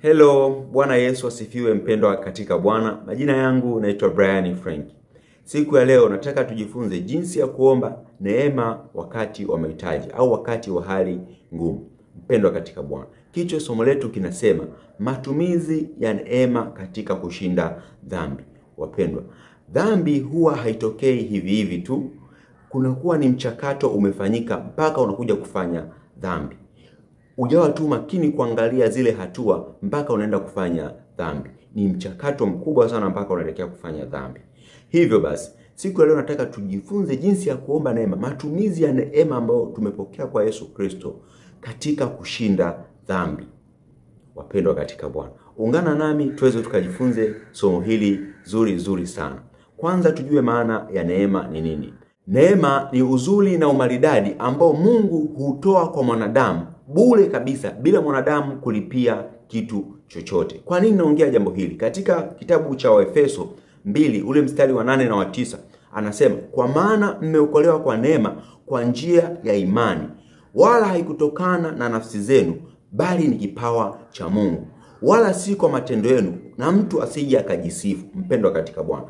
Hello, Bwana Yesu asifiwe mpendwa katika Bwana. Majina yangu naitwa Brian Frank. Siku ya leo nataka tujifunze jinsi ya kuomba neema wakati wa mahitaji au wakati wa hali ngumu. Mpendwa katika Bwana. Kichwa somo letu kinasema matumizi ya neema katika kushinda dhambi. Wapendwa, dhambi huwa haitokei hivi hivi tu. Kunakuwa ni mchakato umefanyika mpaka unakuja kufanya dhambi. Ujawa tu makini kuangalia zile hatua mpaka unaenda kufanya dhambi. Ni mchakato mkubwa sana mpaka unaelekea kufanya dhambi. Hivyo basi, siku ya leo nataka tujifunze jinsi ya kuomba neema, matumizi ya neema ambayo tumepokea kwa Yesu Kristo katika kushinda dhambi. Wapendwa katika Bwana, ungana nami tuweze tukajifunze somo hili zuri sana. Kwanza tujue maana ya neema ni nini. Neema ni uzuri na umaridadi ambao Mungu hutoa kwa mwanadamu bure kabisa bila mwanadamu kulipia kitu chochote. Kwa nini naongea jambo hili? Katika kitabu cha Waefeso 2 ule mstari wa 8 na wa 9 anasema, kwa maana mmeokolewa kwa neema kwa njia ya imani, wala haikutokana na nafsi zenu, bali ni kipawa cha Mungu, wala si kwa matendo yenu, na mtu asije akajisifu. Mpendwa katika Bwana,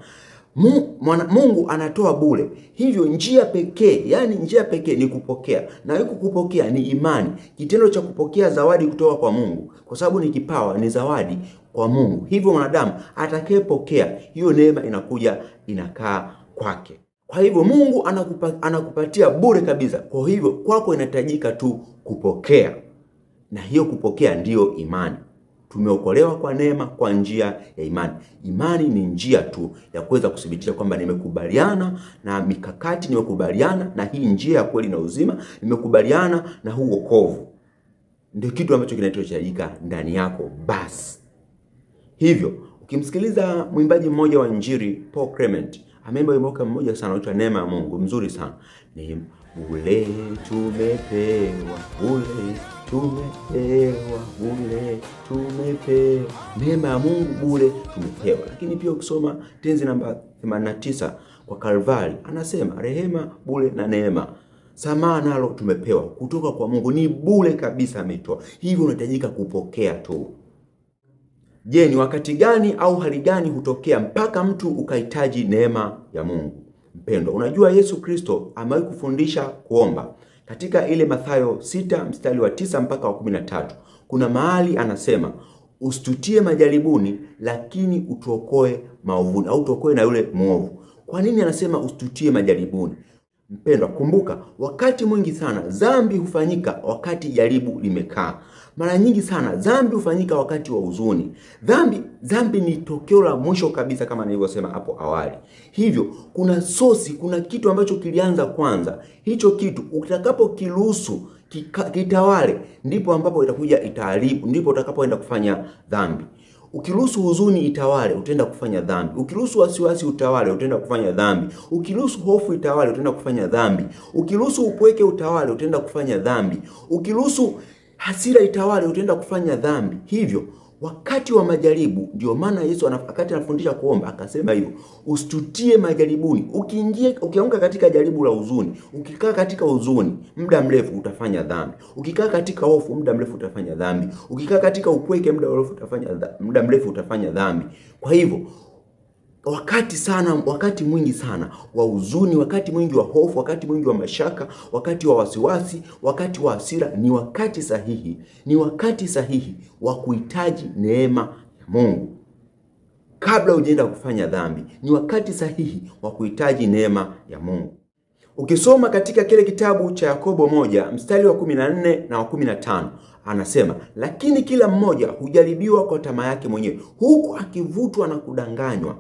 Mungu anatoa bure. Hivyo njia pekee ni kupokea. Na huko kupokea ni imani. Kitendo cha kupokea zawadi kutoka kwa Mungu, kwa sababu ni kipawa, ni zawadi kwa Mungu. Hivyo mwanadamu atakayepokea, hiyo neema inakuja inakaa kwake. Kwa hivyo Mungu anakupatia bure kabisa. Kwa hivyo kwako inahitajika tu kupokea. Na hiyo kupokea ndiyo imani. Tumeokolewa kwa neema kwa njia ya imani. Imani ni njia tu ya kuweza kuthibitisha kwamba nimekubaliana na mikakati, nimekubaliana na hii njia ya kweli na uzima, nimekubaliana na huu wokovu. Ndio kitu ambacho kinachohitajika ndani yako basi. Hivyo, ukimsikiliza mwimbaji mmoja wa Injili, Paul Clement, ameimba wimbo mmoja sana unaitwa Neema ya Mungu, mzuri sana. Ni bure tumepewa, bure tumepewa, bure tumepewa. Neema ya Mungu bure tumepewa. Lakini pia ukisoma tenzi namba 89 kwa Kalvari, anasema rehema bure na neema, samaha nalo tumepewa kutoka kwa Mungu, ni bure kabisa ametoa. Hivyo unahitajika kupokea tu. Je, ni wakati gani au hali gani hutokea mpaka mtu ukahitaji neema ya Mungu? Mpendwa, unajua Yesu Kristo amewahi kufundisha kuomba. Katika ile Mathayo 6 mstari wa 9 mpaka wa 13, kuna mahali anasema, usitutie majaribuni, lakini utuokoe maovuni, au utuokoe na yule mwovu. Kwa nini anasema usitutie majaribuni? Mpendwa, kumbuka wakati mwingi sana dhambi hufanyika wakati jaribu limekaa. Mara nyingi sana dhambi hufanyika wakati wa huzuni. Dhambi ni tokeo la mwisho kabisa kama nilivyosema hapo awali. Hivyo kuna kitu ambacho kilianza kwanza. Hicho kitu utakapokiruhusu kitawale, ndipo ambapo itakuja itaharibu, ndipo utakapoenda kufanya dhambi. Ukiruhusu huzuni itawale, utaenda kufanya dhambi. Ukiruhusu wasiwasi utawale, utaenda kufanya dhambi. Ukiruhusu hofu itawale, utaenda kufanya dhambi. Ukiruhusu upweke utawale, utaenda kufanya dhambi. Ukiruhusu hasira itawale, utaenda kufanya dhambi. Hivyo wakati wa majaribu, ndio maana Yesu wakati anafundisha kuomba akasema hivyo, usitutie majaribuni. Ukianguka katika jaribu la huzuni, ukikaa katika huzuni muda mrefu utafanya dhambi. Ukikaa katika hofu muda mrefu utafanya dhambi. Ukikaa katika upweke muda mrefu utafanya dhambi. Kwa hivyo wakati mwingi sana wa huzuni, wakati mwingi wa hofu, wakati mwingi wa mashaka, wakati wa wasiwasi, wakati wa hasira, ni wakati sahihi. Ni wakati sahihi wa kuhitaji neema ya Mungu. Kabla hujaenda kufanya dhambi, ni wakati sahihi wa kuhitaji neema ya Mungu. Ukisoma katika kile kitabu cha Yakobo 1 mstari wa 14 na wa 15, anasema, lakini kila mmoja hujaribiwa kwa tamaa yake mwenyewe, huku akivutwa na kudanganywa.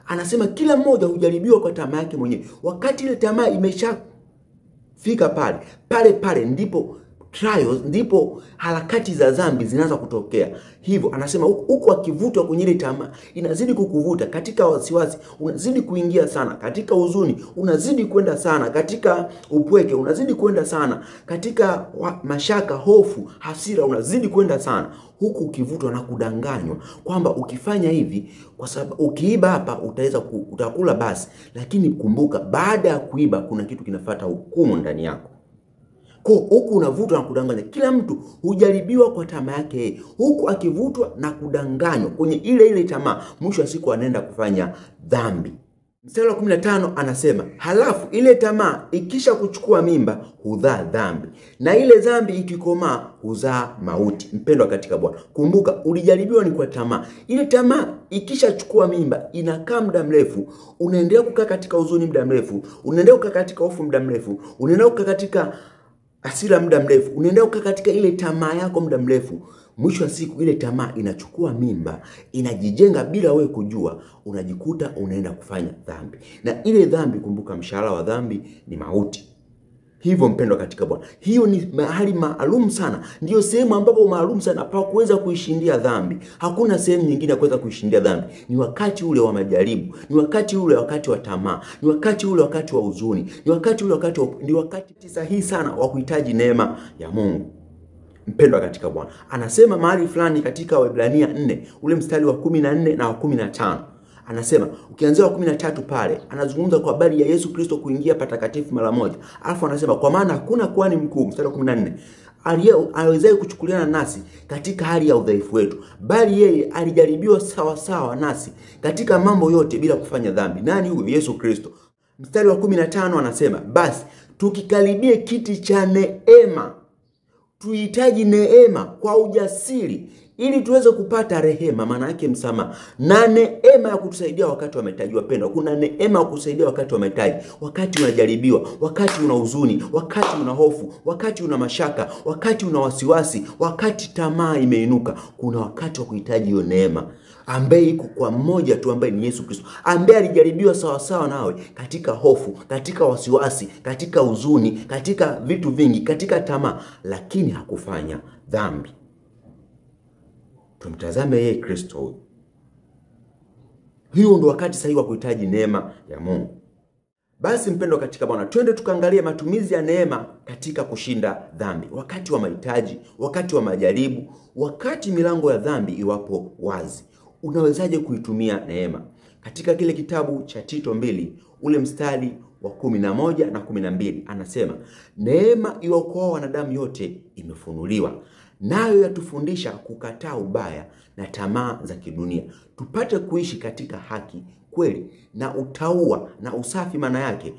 Anasema kila mmoja hujaribiwa kwa tamaa yake mwenyewe. Wakati ile tamaa imeshafika pale ndipo trials, ndipo harakati za dhambi zinaanza kutokea. Hivyo anasema huko akivutwa kwenye ile tamaa, inazidi kukuvuta katika wasiwasi, unazidi kuingia sana katika huzuni, unazidi kwenda sana katika upweke, unazidi kwenda sana katika mashaka, hofu, hasira, unazidi kwenda sana, huku ukivutwa na kudanganywa kwamba ukifanya hivi, kwa sababu ukiiba hapa utakula basi. Lakini kumbuka, baada ya kuiba kuna kitu kinafuata, hukumu ndani yako. Kwa huku unavutwa na kudanganywa. Kila mtu hujaribiwa kwa tamaa yake, huku akivutwa na kudanganywa kwenye ile tamaa, mwisho wa siku anaenda kufanya dhambi. Mstari wa 15 anasema, halafu ile tamaa ikisha kuchukua mimba huzaa dhambi, na ile dhambi ikikomaa huzaa mauti. Mpendwa katika Bwana, kumbuka ulijaribiwa ni kwa tamaa. Ile tamaa ikisha chukua mimba inakaa muda mrefu, unaendelea kukaa katika huzuni muda mrefu, unaendelea kukaa katika hofu muda mrefu, unaendelea kukaa katika hasira muda mrefu, unaendelea kukaa katika ile tamaa yako muda mrefu. Mwisho wa siku ile tamaa inachukua mimba, inajijenga bila wewe kujua, unajikuta unaenda kufanya dhambi. Na ile dhambi, kumbuka, mshahara wa dhambi ni mauti. Hivyo mpendwa katika Bwana, hiyo ni mahali maalum sana, ndio sehemu ambapo maalum sana pa kuweza kuishindia dhambi. Hakuna sehemu nyingine ya kuweza kuishindia dhambi. Ni wakati ule wa majaribu, ni wakati ule wakati wa tamaa, ni wakati ule wakati wa huzuni, ni wakati ule ni wakati sahihi sana wa kuhitaji neema ya Mungu. Mpendwa katika Bwana, anasema mahali fulani katika Waebrania 4 ule mstari wa 14 na wa 15. Anasema ukianzia wa 13 pale anazungumza kwa habari ya Yesu Kristo kuingia patakatifu mara moja. Alafu anasema kwa maana hakuna kuhani mkuu, mstari wa 14, aliyewezaye kuchukuliana nasi katika hali ya udhaifu wetu, bali yeye alijaribiwa sawa sawa nasi katika mambo yote bila kufanya dhambi. Nani huyo? Yesu Kristo. Mstari wa 15 anasema basi tukikaribie kiti cha neema, tuhitaji neema kwa ujasiri ili tuweze kupata rehema, maana yake msamaha, na neema ya kutusaidia wakati wa mahitaji. Wapendwa, kuna neema ya kukusaidia wakati wa mahitaji, wakati unajaribiwa, wakati una huzuni, wakati una hofu, wakati una mashaka, wakati una wasiwasi, wakati tamaa imeinuka. Kuna wakati wa kuhitaji hiyo neema ambaye iko kwa mmoja tu, ambaye ni Yesu Kristo, ambaye alijaribiwa sawa sawa nawe katika hofu, katika wasiwasi, katika huzuni, katika vitu vingi, katika tamaa, lakini hakufanya dhambi. Tumtazame yeye Kristo. Hiyo ndio wakati sahihi wa kuhitaji neema ya Mungu. Basi mpendwa katika Bwana, twende tukaangalie matumizi ya neema katika kushinda dhambi, wakati wa mahitaji, wakati wa majaribu, wakati milango ya dhambi iwapo wazi. Unawezaje kuitumia neema? Katika kile kitabu cha Tito 2 ule mstari wa 11 na 12 anasema, neema iokoa wanadamu yote imefunuliwa, nayo yatufundisha kukataa ubaya na tamaa za kidunia, tupate kuishi katika haki, kweli na utauwa na usafi, maana yake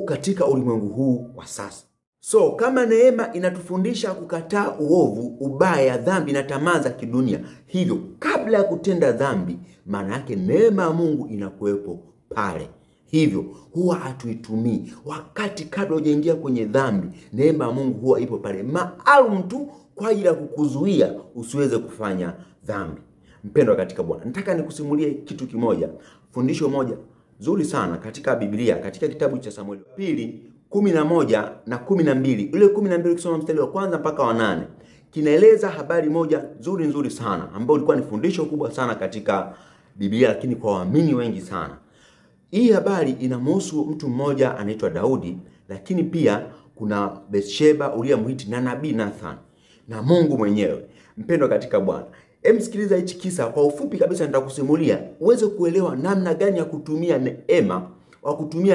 katika ulimwengu huu wa sasa. So kama neema inatufundisha kukataa uovu, ubaya, dhambi na tamaa za kidunia, hivyo kabla ya kutenda dhambi, maana yake neema ya Mungu inakuwepo pale. Hivyo huwa hatuitumii. Wakati kabla hujaingia kwenye dhambi, neema ya Mungu huwa ipo pale maalum tu kwa ajili ya kukuzuia usiweze kufanya dhambi. Mpendwa katika Bwana, nataka nikusimulie kitu kimoja, fundisho moja zuri sana katika Biblia, katika kitabu cha Samueli 2:11 na 12. Ule 12 ukisoma mstari wa kwanza mpaka wa 8, kinaeleza habari moja nzuri sana ambayo ilikuwa ni fundisho kubwa sana katika Biblia, lakini kwa waamini wengi sana. Hii habari inamhusu mtu mmoja anaitwa Daudi, lakini pia kuna Bathsheba, Uria Mhiti na nabii Nathan na Mungu mwenyewe. Mpendwa katika Bwana, sikiliza hichi kisa kwa ufupi kabisa, nitakusimulia uweze kuelewa namna gani ya kutumia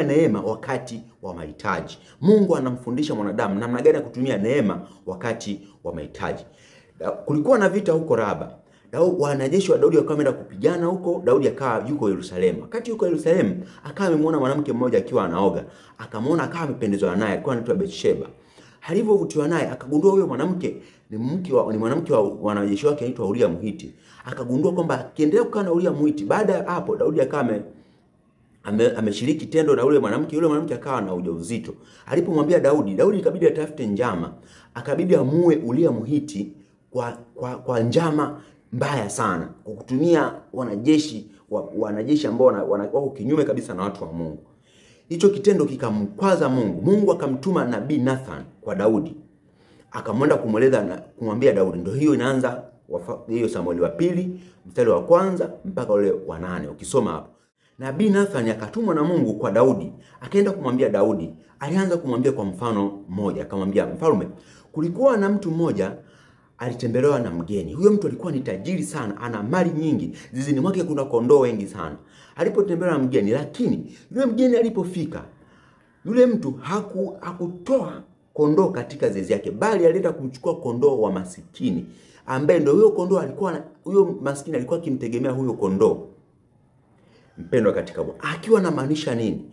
neema wakati wa mahitaji. Mungu anamfundisha mwanadamu namna gani ya kutumia neema wakati wa mahitaji. Kulikuwa na vita huko Raba. Wanajeshi wa Daudi wakaenda kupigana huko. Daudi akawa yuko Yerusalemu. Wakati yuko Yerusalemu, akawa amemwona mwanamke mmoja akiwa anaoga. Akamwona, akawa amependezwa naye, alikuwa anaitwa Bathsheba. Alivyovutiwa naye, akagundua huyo mwanamke ni mwanamke wa wanajeshi wake anaitwa Uria Mhiti. Akagundua kwamba akiendelea kukaa na Uria Mhiti, baada ya hapo Daudi akawa ameshiriki tendo na yule mwanamke akawa na ujauzito. Alipomwambia Daudi ikabidi atafute njama, akabidi amue Uria Mhiti kwa njama mbaya sana, kwa kutumia wanajeshi ambao wako kinyume kabisa na watu wa Mungu. Hicho kitendo kikamkwaza Mungu. Mungu akamtuma nabii Nathan kwa Daudi. Akamwenda kumweleza na kumwambia Daudi. Ndio hiyo inaanza hiyo Samueli wa 2 mstari wa 1 mpaka ule wa 8. Ukisoma hapo, nabii Nathan akatumwa na Mungu kwa Daudi. Akaenda kumwambia Daudi. Alianza kumwambia kwa mfano mmoja. Akamwambia, mfalme, kulikuwa na mtu mmoja alitembelewa na mgeni. Huyo mtu alikuwa ni tajiri sana, ana mali nyingi, zizini mwake kuna kondoo wengi sana. Alipotembelewa na mgeni, lakini yule mgeni alipofika, yule mtu hakutoa kondoo katika zizi yake, bali alienda kumchukua kondoo wa masikini, ambaye ndio huyo kondoo huyo maskini alikuwa akimtegemea huyo kondoo. Mpendwa katika Bwana, akiwa anamaanisha nini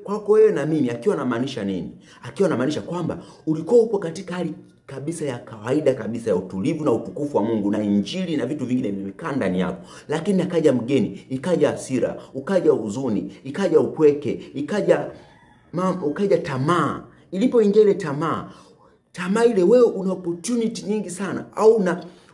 kwako wewe na mimi? Akiwa anamaanisha nini? Akiwa anamaanisha kwamba ulikuwa upo katika hali kabisa ya kawaida kabisa ya utulivu na utukufu wa Mungu na injili na vitu vingine vimekaa ndani yako, lakini akaja mgeni, ikaja hasira, ukaja huzuni, ikaja upweke, ukaja tamaa. Ilipoingia ile tamaa ile, wewe una opportunity nyingi sana, au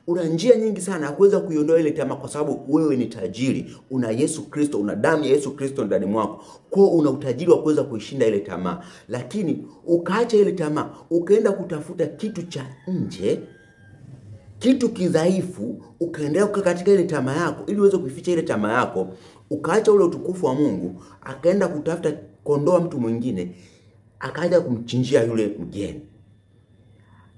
una njia nyingi sana ya kuweza kuiondoa ile tamaa, kwa sababu wewe ni tajiri, una Yesu Kristo, una damu ya Yesu Kristo ndani mwako. Kwa una utajiri wa kuweza kuishinda ile tamaa. Lakini ukaacha ile tamaa, ukaenda kutafuta kitu cha nje, kitu kidhaifu, ukaendelea katika ile tamaa yako ili uweze kuificha ile tamaa yako. Ukaacha ule utukufu wa Mungu, akaenda kutafuta kondoo mtu mwingine, akaja kumchinjia yule mgeni.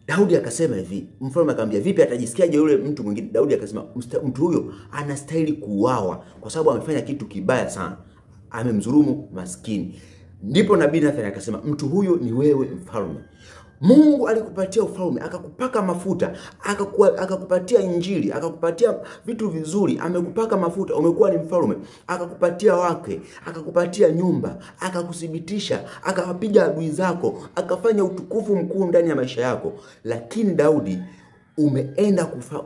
Daudi akasema hivi, mfalme akamwambia, vipi atajisikiaje yule mtu mwingine? Daudi akasema, mtu huyo anastahili kuuawa kwa sababu amefanya kitu kibaya sana, amemdhulumu maskini. Ndipo nabii Nathan akasema, mtu huyo ni wewe mfalme. Mungu alikupatia ufalme, akakupaka mafuta, akakupatia injili, akakupatia vitu vizuri, amekupaka mafuta, umekuwa ni mfalme, akakupatia wake, akakupatia nyumba, akakuthibitisha, akawapiga adui zako, akafanya utukufu mkuu ndani ya maisha yako. Lakini Daudi,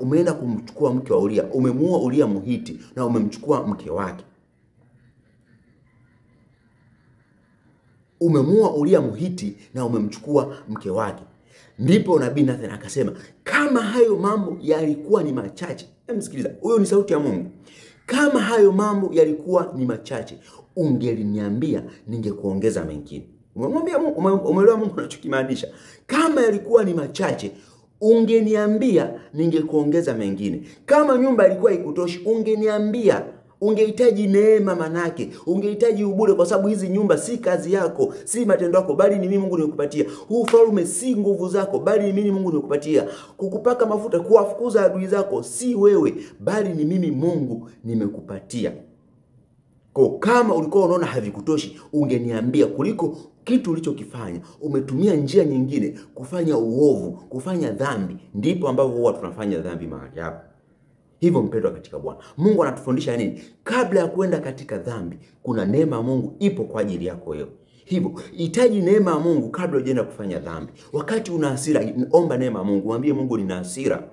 umeenda kumchukua mke wa Uria, umemuua Uria Mhiti na umemchukua mke wake. Umemuua Uria Mhiti na umemchukua mke wake. Ndipo nabii Nathan akasema, kama hayo mambo yalikuwa ni machache, msikiliza, huyo ni sauti ya Mungu. Kama hayo mambo yalikuwa ni machache, ungeliniambia ningekuongeza mengine. Umemwambia Mungu, umeelewa Mungu anachokimaanisha? Kama yalikuwa ni machache, ungeniambia ningekuongeza mengine. Kama nyumba ilikuwa ikutoshi, ungeniambia. Ungehitaji neema, manake ungehitaji ubure, kwa sababu hizi nyumba si kazi yako, si matendo yako, bali ni mimi Mungu nimekupatia. Huu ufalme si nguvu zako, bali ni mimi Mungu nimekupatia. Kukupaka mafuta kuwafukuza adui zako si wewe, bali ni mimi Mungu nimekupatia. Kwa kama ulikuwa unaona havikutoshi, ungeniambia, kuliko kitu ulichokifanya. Umetumia njia nyingine kufanya uovu, kufanya dhambi. Ndipo ambapo huwa tunafanya dhambi mahali hapa. Hivyo mpendwa katika Bwana, Mungu anatufundisha nini? Kabla ya kwenda katika dhambi, kuna neema ya Mungu ipo kwa ajili yako wewe. Hivyo hitaji neema ya Mungu kabla hujaenda kufanya dhambi. Wakati una hasira, omba neema ya Mungu, mwambie Mungu, nina hasira,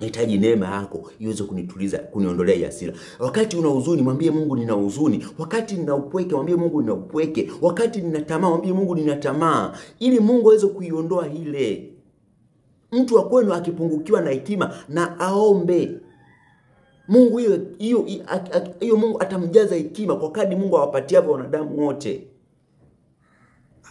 nahitaji neema yako iweze kunituliza, kuniondolea hasira. Wakati una huzuni, mwambie Mungu, nina huzuni. Wakati nina upweke, mwambie Mungu, nina upweke. Wakati nina tamaa, mwambie Mungu, nina tamaa, ili Mungu aweze kuiondoa ile. Mtu wa kwenu akipungukiwa na hekima na aombe Mungu, hiyo Mungu atamjaza hekima kwa kadri Mungu awapatia wanadamu wote.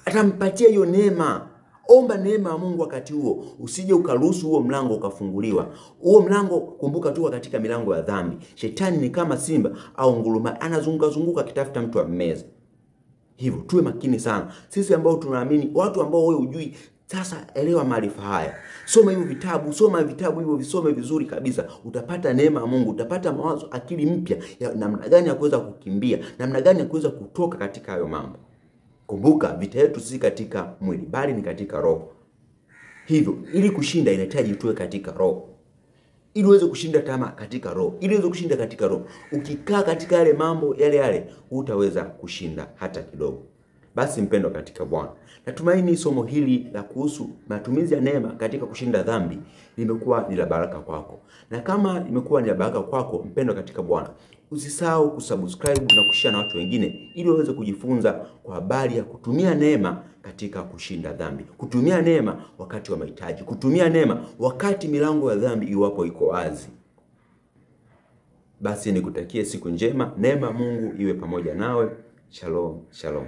Atampatia hiyo neema. Omba neema ya Mungu wakati huo. Usije ukaruhusu huo mlango ukafunguliwa. Huo mlango, kumbuka, tu katika milango ya dhambi. Shetani ni kama simba au nguruma, anazunguka akitafuta mtu ammeze. Hivyo tuwe makini sana. Sisi ambao tunaamini, watu ambao wewe hujui, sasa elewa maarifa haya. Soma vitabu hivyo, visome vizuri kabisa. Utapata neema ya Mungu, utapata mawazo, akili mpya ya namna gani ya kuweza kukimbia, namna gani ya kuweza kutoka katika hayo mambo. Kumbuka, vita yetu si katika mwili, bali ni katika roho. Hivyo ili kushinda inahitaji tuwe katika roho. Ili uweze kushinda tamaa katika roho, ili uweze kushinda katika roho, ukikaa katika yale mambo yale, hutaweza kushinda hata kidogo. Basi mpendwa katika Bwana, natumaini somo hili la kuhusu matumizi ya neema katika kushinda dhambi limekuwa ni la baraka kwako. Na kama limekuwa ni la baraka kwako, mpendwa katika Bwana, usisahau kusubscribe na kushare na watu wengine, ili waweze kujifunza kwa habari ya kutumia neema katika kushinda dhambi. Kutumia neema wakati wa mahitaji, kutumia neema wakati milango ya dhambi iwapo iko wazi. Basi nikutakie siku njema, neema Mungu iwe pamoja nawe. Shalom, shalom.